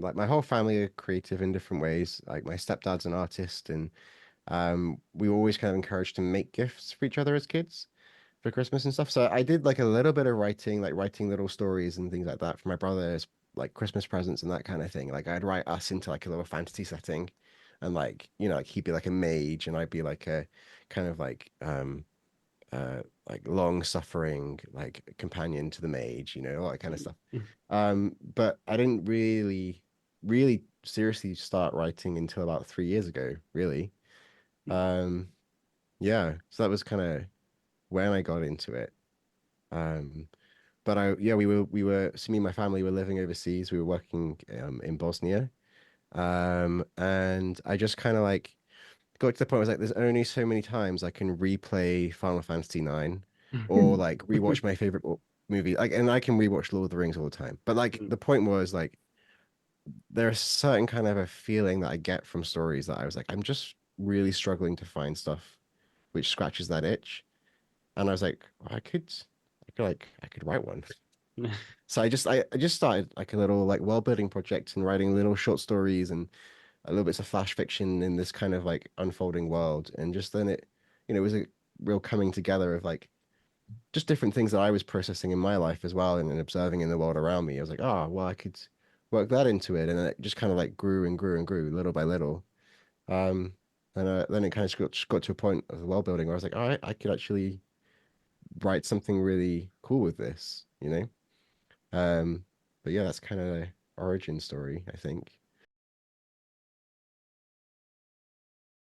like my whole family are creative in different ways. Like my stepdad's an artist, and we were always kind of encouraged to make gifts for each other as kids for Christmas and stuff. So I did like a little bit of writing, like writing little stories and things like that for my brothers, like Christmas presents and that kind of thing. Like I'd write us into like a little fantasy setting, and like like he'd be like a mage, and I'd be like a kind of like long suffering like companion to the mage, all that kind of stuff. But I didn't really seriously start writing until about 3 years ago, really. Um, yeah, so that was kind of when I got into it. Um, but yeah, so me and my family were living overseas. We were working in Bosnia. And I just kind of like got to the point where I was like, there's only so many times I can replay Final Fantasy 9 or like rewatch my favorite movie. Like, and I can rewatch Lord of the Rings all the time. But like the point was like there's certain kind of a feeling that I get from stories that I was like, I'm just really struggling to find stuff which scratches that itch. And I was like, I could write one. So I just started like a little like world building project and writing little short stories and a little bits of flash fiction in this kind of like unfolding world. And just then it was a real coming together of like just different things that I was processing in my life as well and observing in the world around me. I was like, oh, well, I could work that into it. And then it just kind of like grew and grew and grew little by little. Um, and then it kind of just got to a point of the world building where I was like, all right, I could actually write something really cool with this. Um, but yeah, that's kind of the origin story, I think.